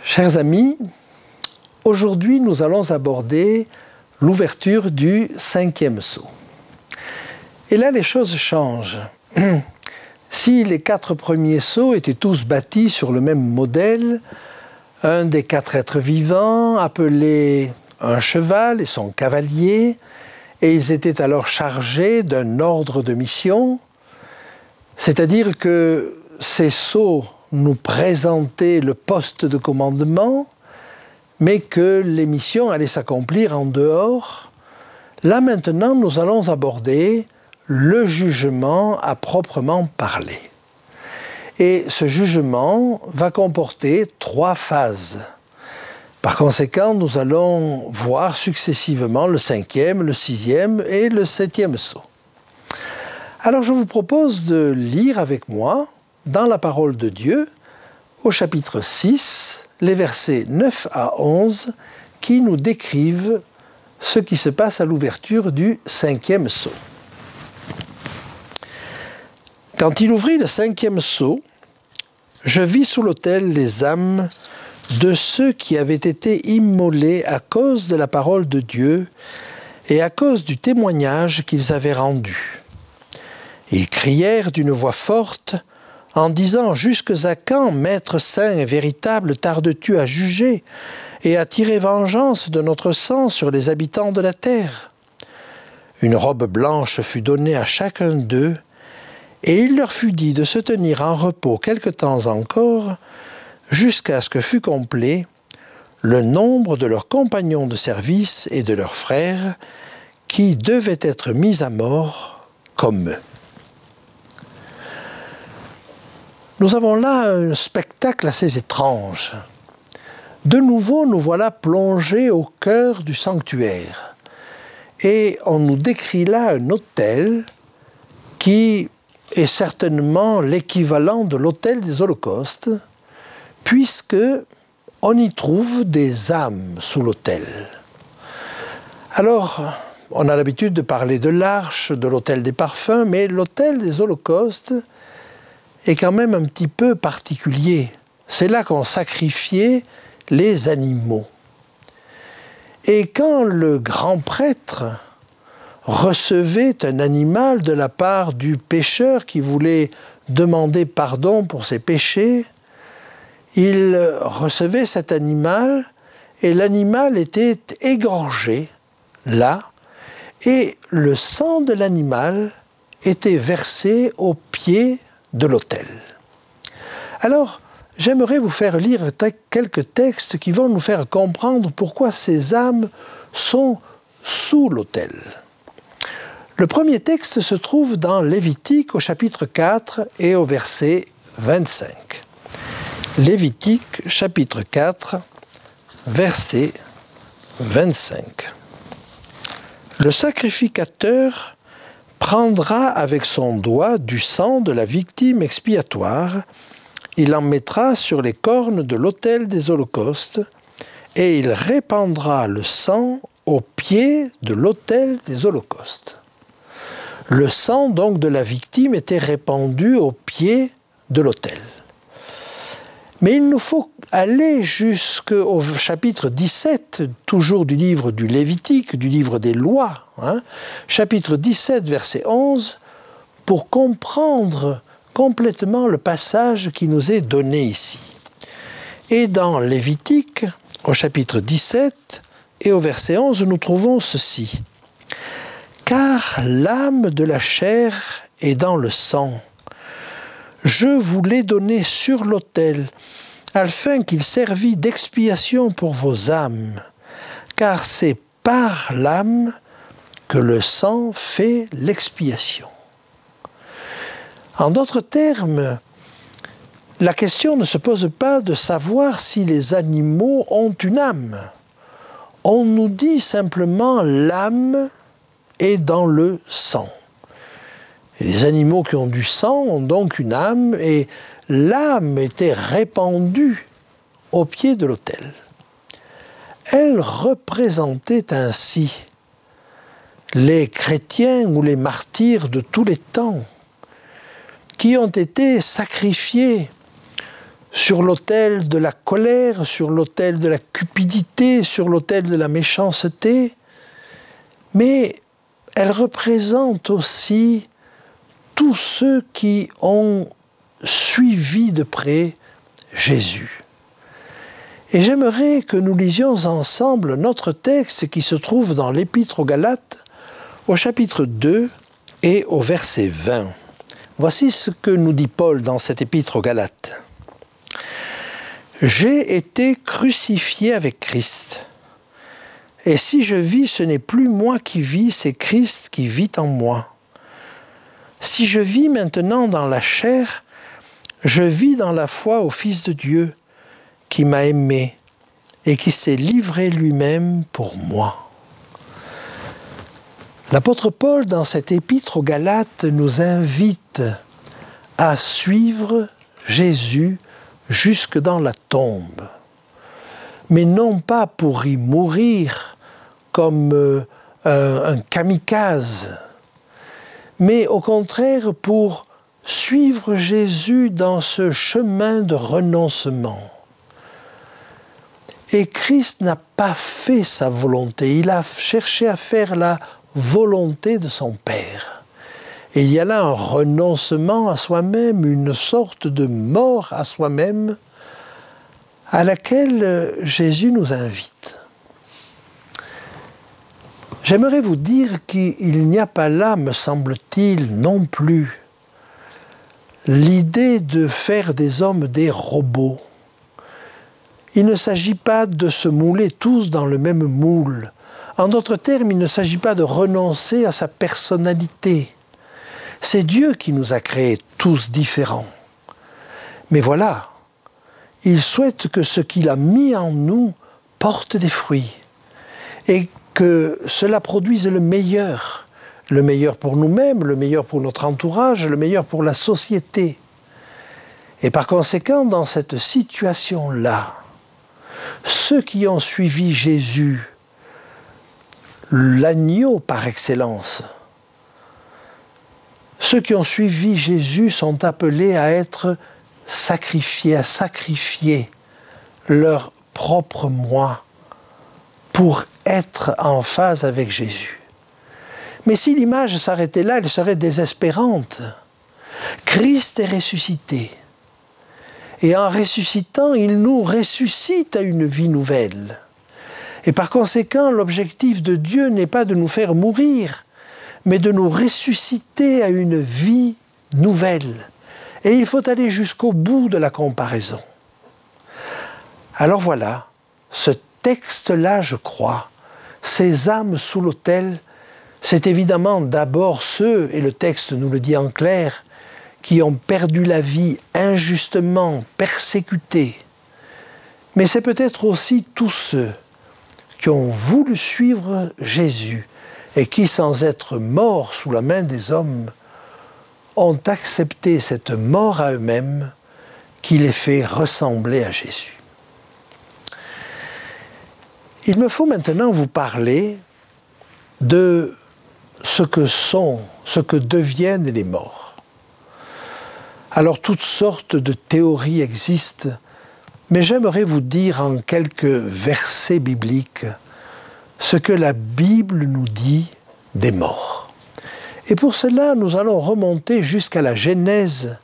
Chers amis, aujourd'hui nous allons aborder l'ouverture du 5e sceau. Et là les choses changent. Si les 4 premiers sceaux étaient tous bâtis sur le même modèle, un des 4 êtres vivants appelé un cheval et son cavalier, et ils étaient alors chargés d'un ordre de mission, c'est-à-dire que ces sceaux nous présenter le poste de commandement, mais que les missions allaient s'accomplir en dehors. Là maintenant, nous allons aborder le jugement à proprement parler. Et ce jugement va comporter 3 phases. Par conséquent, nous allons voir successivement le 5e, le 6e et le 7e sceau. Alors je vous propose de lire avec moi dans la parole de Dieu, au chapitre 6, les versets 9 à 11, qui nous décrivent ce qui se passe à l'ouverture du 5e sceau. Quand il ouvrit le 5e sceau, je vis sous l'autel les âmes de ceux qui avaient été immolés à cause de la parole de Dieu et à cause du témoignage qu'ils avaient rendu. Ils crièrent d'une voix forte, en disant « Jusques à quand, Maître saint et véritable, tardes-tu à juger et à tirer vengeance de notre sang sur les habitants de la terre ?» Une robe blanche fut donnée à chacun d'eux, et il leur fut dit de se tenir en repos quelque temps encore, jusqu'à ce que fût complet le nombre de leurs compagnons de service et de leurs frères, qui devaient être mis à mort comme eux. Nous avons là un spectacle assez étrange. De nouveau, nous voilà plongés au cœur du sanctuaire. Et on nous décrit là un autel qui est certainement l'équivalent de l'autel des holocaustes, puisque on y trouve des âmes sous l'autel. Alors, on a l'habitude de parler de l'arche, de l'autel des parfums, mais l'autel des holocaustes est quand même un petit peu particulier. C'est là qu'on sacrifiait les animaux. Et quand le grand prêtre recevait un animal de la part du pécheur qui voulait demander pardon pour ses péchés, il recevait cet animal et l'animal était égorgé là, et le sang de l'animal était versé aux pieds de l'autel. Alors, j'aimerais vous faire lire quelques textes qui vont nous faire comprendre pourquoi ces âmes sont sous l'autel. Le premier texte se trouve dans Lévitique au chapitre 4 et au verset 25. Lévitique chapitre 4, verset 25. Le sacrificateur prendra avec son doigt du sang de la victime expiatoire, il en mettra sur les cornes de l'autel des holocaustes, et il répandra le sang au pied de l'autel des holocaustes. Le sang donc de la victime était répandu au pied de l'autel. Mais il nous faut aller jusqu'au chapitre 17, toujours du livre du Lévitique, du livre des lois, chapitre 17, verset 11, pour comprendre complètement le passage qui nous est donné ici. Et dans Lévitique, au chapitre 17 et au verset 11, nous trouvons ceci. « Car l'âme de la chair est dans le sang. Je vous l'ai donné sur l'autel, afin qu'il servît d'expiation pour vos âmes. Car c'est par l'âme que le sang fait l'expiation. En d'autres termes, la question ne se pose pas de savoir si les animaux ont une âme. On nous dit simplement l'âme est dans le sang. Et les animaux qui ont du sang ont donc une âme et l'âme était répandue au pied de l'autel. Elle représentait ainsi les chrétiens ou les martyrs de tous les temps qui ont été sacrifiés sur l'autel de la colère, sur l'autel de la cupidité, sur l'autel de la méchanceté, mais elle représente aussi tous ceux qui ont suivi de près Jésus. Et j'aimerais que nous lisions ensemble notre texte qui se trouve dans l'Épître aux Galates, au chapitre 2 et au verset 20. Voici ce que nous dit Paul dans cette Épître aux Galates. « J'ai été crucifié avec Christ. Et si je vis, ce n'est plus moi qui vis, c'est Christ qui vit en moi. Si je vis maintenant dans la chair, je vis dans la foi au Fils de Dieu, qui m'a aimé et qui s'est livré lui-même pour moi. » L'apôtre Paul, dans cette épître aux Galates, nous invite à suivre Jésus jusque dans la tombe, mais non pas pour y mourir comme un kamikaze, mais au contraire pour suivre Jésus dans ce chemin de renoncement. Et Christ n'a pas fait sa volonté, il a cherché à faire la volonté de son Père. Et il y a là un renoncement à soi-même, une sorte de mort à soi-même à laquelle Jésus nous invite. J'aimerais vous dire qu'il n'y a pas là, me semble-t-il, non plus, l'idée de faire des hommes des robots. Il ne s'agit pas de se mouler tous dans le même moule. En d'autres termes, il ne s'agit pas de renoncer à sa personnalité. C'est Dieu qui nous a créés tous différents. Mais voilà, il souhaite que ce qu'il a mis en nous porte des fruits et que cela produise le meilleur pour nous-mêmes, le meilleur pour notre entourage, le meilleur pour la société. Et par conséquent, dans cette situation-là, ceux qui ont suivi Jésus, l'agneau par excellence, ceux qui ont suivi Jésus sont appelés à être sacrifiés, à sacrifier leur propre moi pour être en phase avec Jésus. Mais si l'image s'arrêtait là, elle serait désespérante. Christ est ressuscité. Et en ressuscitant, il nous ressuscite à une vie nouvelle. Et par conséquent, l'objectif de Dieu n'est pas de nous faire mourir, mais de nous ressusciter à une vie nouvelle. Et il faut aller jusqu'au bout de la comparaison. Alors voilà, ce texte-là, je crois, ces âmes sous l'autel, c'est évidemment d'abord ceux, et le texte nous le dit en clair, qui ont perdu la vie injustement, persécutés. Mais c'est peut-être aussi tous ceux qui ont voulu suivre Jésus et qui, sans être morts sous la main des hommes, ont accepté cette mort à eux-mêmes qui les fait ressembler à Jésus. Il me faut maintenant vous parler de ce que deviennent les morts. Alors, toutes sortes de théories existent, mais j'aimerais vous dire en quelques versets bibliques ce que la Bible nous dit des morts. Et pour cela, nous allons remonter jusqu'à la Genèse.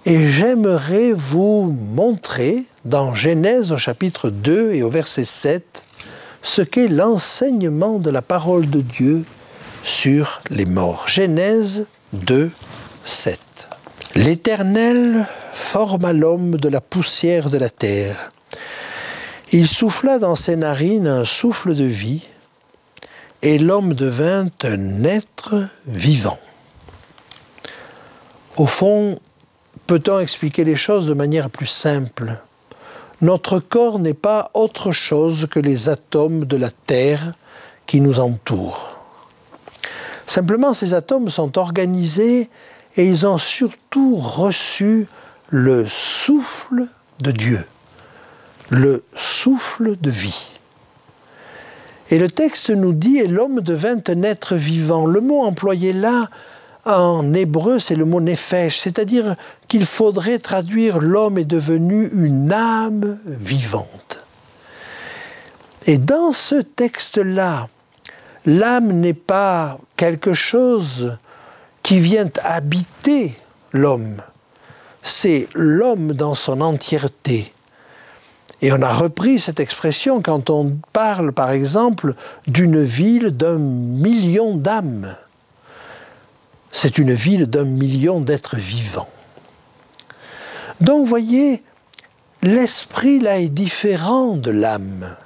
Et j'aimerais vous montrer, dans Genèse au chapitre 2 et au verset 7, ce qu'est l'enseignement de la parole de Dieu sur les morts. Genèse 2, 7. L'Éternel forma l'homme de la poussière de la terre. Il souffla dans ses narines un souffle de vie, et l'homme devint un être vivant. Au fond, peut-on expliquer les choses de manière plus simple? Notre corps n'est pas autre chose que les atomes de la Terre qui nous entourent. Simplement, ces atomes sont organisés et ils ont surtout reçu le souffle de Dieu, le souffle de vie. Et le texte nous dit « Et l'homme devint un être vivant ». Le mot employé là, en hébreu, c'est le mot « nefesh », c'est-à-dire qu'il faudrait traduire « l'homme est devenu une âme vivante ». Et dans ce texte-là, l'âme n'est pas quelque chose qui vient habiter l'homme, c'est l'homme dans son entièreté. Et on a repris cette expression quand on parle, par exemple, d'une ville d'1 million d'âmes. C'est une ville d'1 million d'êtres vivants. Donc, vous voyez, l'esprit, là, est différent de l'âme.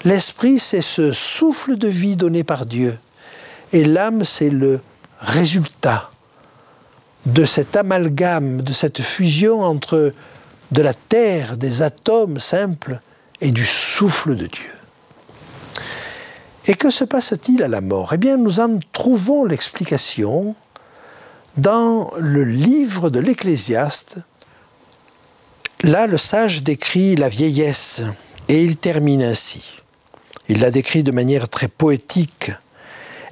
L'esprit, c'est ce souffle de vie donné par Dieu. Et l'âme, c'est le résultat de cet amalgame, de cette fusion entre de la terre, des atomes simples et du souffle de Dieu. Et que se passe-t-il à la mort? Eh bien, nous en trouvons l'explication dans le livre de l'Ecclésiaste. Là, le sage décrit la vieillesse et il termine ainsi. Il la décrit de manière très poétique.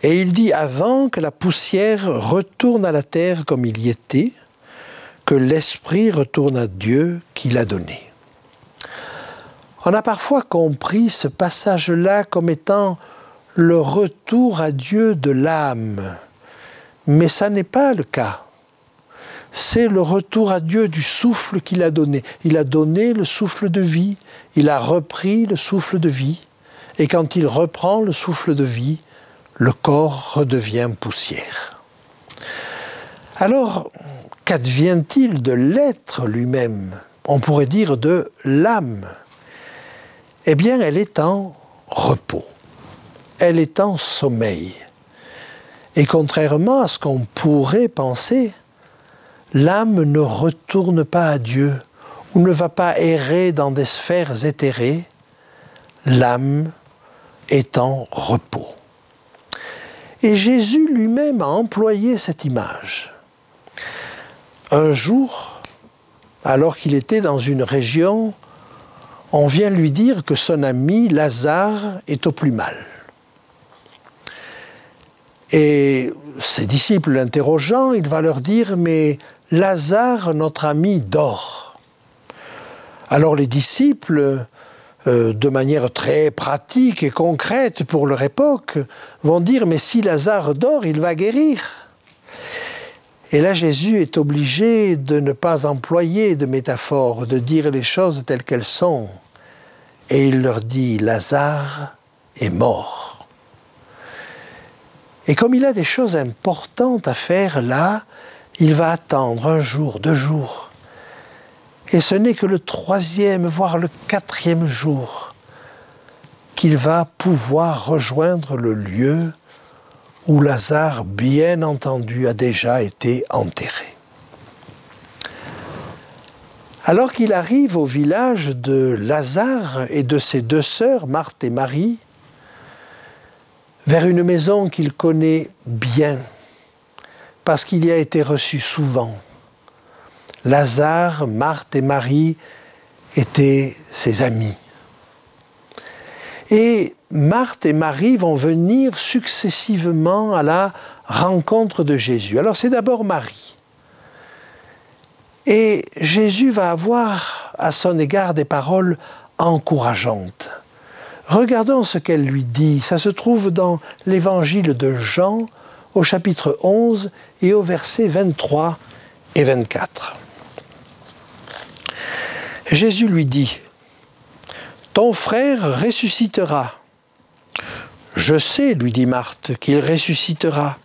Et il dit « Avant que la poussière retourne à la terre comme il y était, que l'esprit retourne à Dieu qui l'a donné. » On a parfois compris ce passage-là comme étant le retour à Dieu de l'âme. Mais ça n'est pas le cas. C'est le retour à Dieu du souffle qu'il a donné. Il a donné le souffle de vie, il a repris le souffle de vie, et quand il reprend le souffle de vie, le corps redevient poussière. Alors, qu'advient-il de l'être lui-même? On pourrait dire de l'âme. Eh bien, elle est en repos. Elle est en sommeil. Et contrairement à ce qu'on pourrait penser, l'âme ne retourne pas à Dieu ou ne va pas errer dans des sphères éthérées. L'âme est en repos. Et Jésus lui-même a employé cette image. Un jour, alors qu'il était dans une région, on vient lui dire que son ami Lazare est au plus mal. Et ses disciples l'interrogeant, il va leur dire « Mais Lazare, notre ami, dort. » Alors les disciples, de manière très pratique et concrète pour leur époque, vont dire « Mais si Lazare dort, il va guérir. » Et là, Jésus est obligé de ne pas employer de métaphore, de dire les choses telles qu'elles sont. Et il leur dit « Lazare est mort. » Et comme il a des choses importantes à faire là, il va attendre 1 jour, 2 jours. Et ce n'est que le 3e, voire le 4e jour, qu'il va pouvoir rejoindre le lieu où Lazare, bien entendu, a déjà été enterré. Alors qu'il arrive au village de Lazare et de ses 2 sœurs, Marthe et Marie, vers une maison qu'il connaît bien, parce qu'il y a été reçu souvent. Lazare, Marthe et Marie étaient ses amis. Et Marthe et Marie vont venir successivement à la rencontre de Jésus. Alors c'est d'abord Marie. Et Jésus va avoir à son égard des paroles encourageantes. Regardons ce qu'elle lui dit. Ça se trouve dans l'évangile de Jean, au chapitre 11 et au verset 23 et 24. Jésus lui dit « Ton frère ressuscitera. » Je sais, lui dit Marthe, qu'il ressuscitera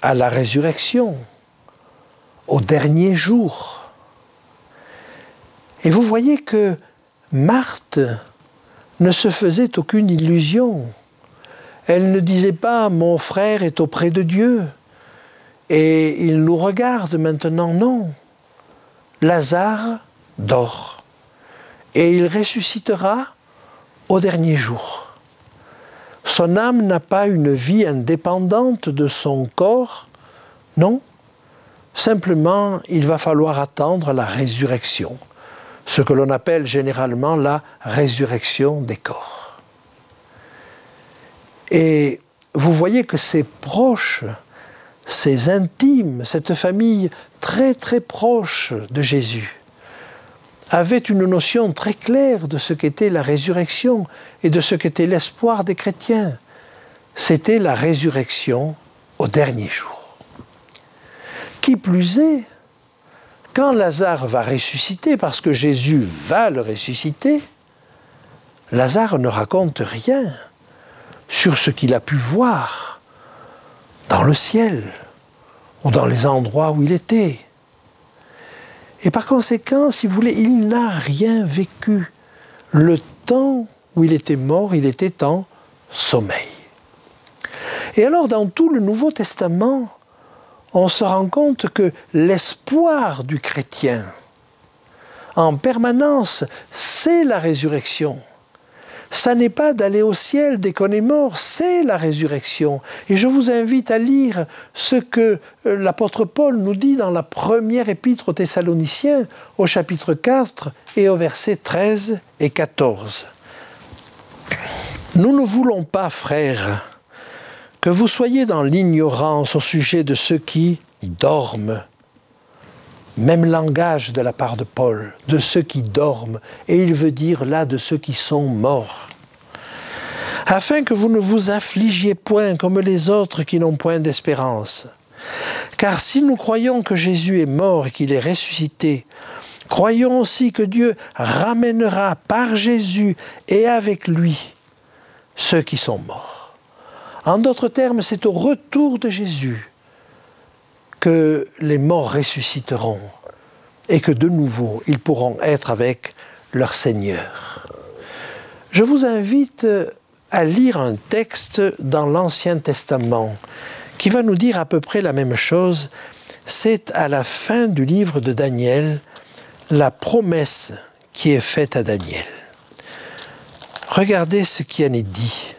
à la résurrection, au dernier jour. Et vous voyez que Marthe ne se faisait aucune illusion. Elle ne disait pas « mon frère est auprès de Dieu et il nous regarde maintenant ». Non, Lazare dort et il ressuscitera au dernier jour. Son âme n'a pas une vie indépendante de son corps, non. Simplement, il va falloir attendre la résurrection, ce que l'on appelle généralement la résurrection des corps. Et vous voyez que ses proches, ses intimes, cette famille très très proche de Jésus, avaient une notion très claire de ce qu'était la résurrection et de ce qu'était l'espoir des chrétiens. C'était la résurrection au dernier jour. Qui plus est, quand Lazare va ressusciter, parce que Jésus va le ressusciter, Lazare ne raconte rien sur ce qu'il a pu voir dans le ciel ou dans les endroits où il était. Et par conséquent, si vous voulez, il n'a rien vécu. Le temps où il était mort, il était en sommeil. Et alors, dans tout le Nouveau Testament, on se rend compte que l'espoir du chrétien, en permanence, c'est la résurrection. Ça n'est pas d'aller au ciel dès qu'on est mort, c'est la résurrection. Et je vous invite à lire ce que l'apôtre Paul nous dit dans la première épître aux Thessaloniciens, au chapitre 4 et au versets 13 et 14. Nous ne voulons pas, frères, que vous soyez dans l'ignorance au sujet de ceux qui dorment. Même langage de la part de Paul, de ceux qui dorment, et il veut dire là de ceux qui sont morts. Afin que vous ne vous affligiez point comme les autres qui n'ont point d'espérance. Car si nous croyons que Jésus est mort et qu'il est ressuscité, croyons aussi que Dieu ramènera par Jésus et avec lui ceux qui sont morts. En d'autres termes, c'est au retour de Jésus que les morts ressusciteront et que de nouveau, ils pourront être avec leur Seigneur. Je vous invite à lire un texte dans l'Ancien Testament qui va nous dire à peu près la même chose. C'est à la fin du livre de Daniel, la promesse qui est faite à Daniel. Regardez ce qui en est dit.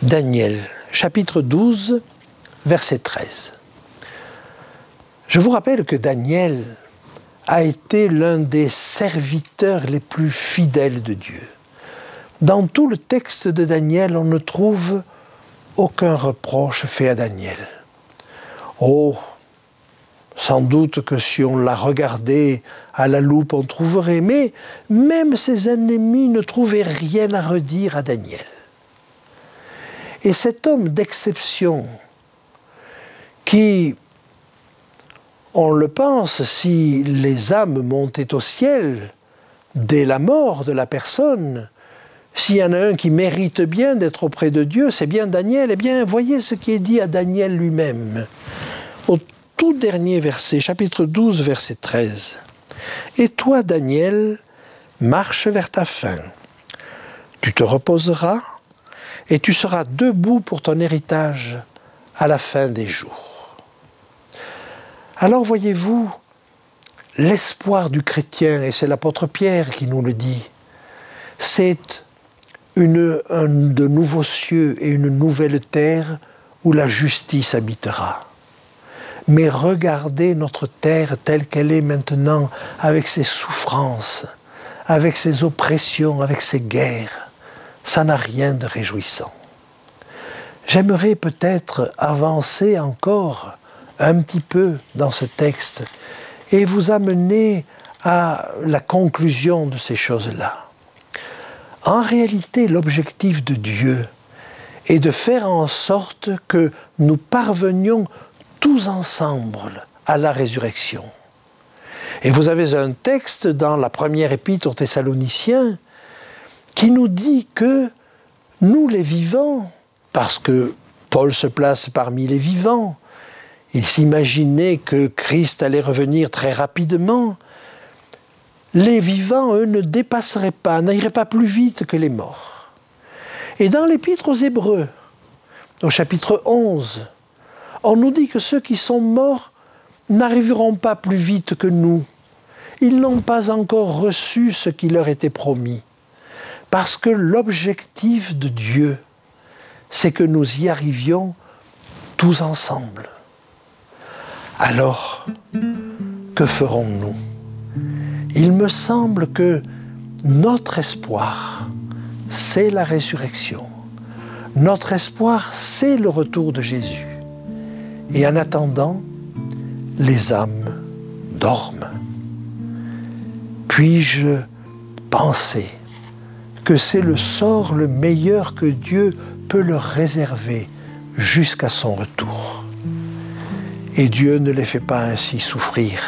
Daniel, chapitre 12, verset 13. Je vous rappelle que Daniel a été l'un des serviteurs les plus fidèles de Dieu. Dans tout le texte de Daniel, on ne trouve aucun reproche fait à Daniel. Oh, sans doute que si on l'a regardé à la loupe, on trouverait, mais même ses ennemis ne trouvaient rien à redire à Daniel. Et cet homme d'exception, qui, on le pense, si les âmes montaient au ciel dès la mort de la personne, s'il y en a un qui mérite bien d'être auprès de Dieu, c'est bien Daniel. Eh bien, voyez ce qui est dit à Daniel lui-même. Au tout dernier verset, chapitre 12, verset 13. « Et toi, Daniel, marche vers ta fin. Tu te reposeras et tu seras debout pour ton héritage à la fin des jours. » Alors voyez-vous, l'espoir du chrétien, et c'est l'apôtre Pierre qui nous le dit, c'est de nouveaux cieux et une nouvelle terre où la justice habitera. Mais regardez notre terre telle qu'elle est maintenant, avec ses souffrances, avec ses oppressions, avec ses guerres. Ça n'a rien de réjouissant. J'aimerais peut-être avancer encore un petit peu dans ce texte et vous amener à la conclusion de ces choses-là. En réalité, l'objectif de Dieu est de faire en sorte que nous parvenions tous ensemble à la résurrection. Et vous avez un texte dans la première épître aux Thessaloniciens qui nous dit que nous les vivants, parce que Paul se place parmi les vivants, il s'imaginait que Christ allait revenir très rapidement, les vivants, eux, ne dépasseraient pas, n'iraient pas plus vite que les morts. Et dans l'épître aux Hébreux, au chapitre 11, on nous dit que ceux qui sont morts n'arriveront pas plus vite que nous. Ils n'ont pas encore reçu ce qui leur était promis. Parce que l'objectif de Dieu, c'est que nous y arrivions tous ensemble. Alors, que ferons-nous? Il me semble que notre espoir, c'est la résurrection. Notre espoir, c'est le retour de Jésus. Et en attendant, les âmes dorment. Puis-je penser que c'est le sort le meilleur que Dieu peut leur réserver jusqu'à son retour? Et Dieu ne les fait pas ainsi souffrir.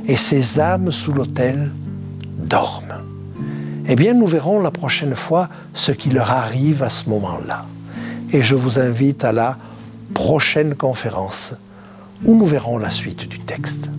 Et ces âmes sous l'autel dorment. Eh bien, nous verrons la prochaine fois ce qui leur arrive à ce moment-là. Et je vous invite à la prochaine conférence où nous verrons la suite du texte.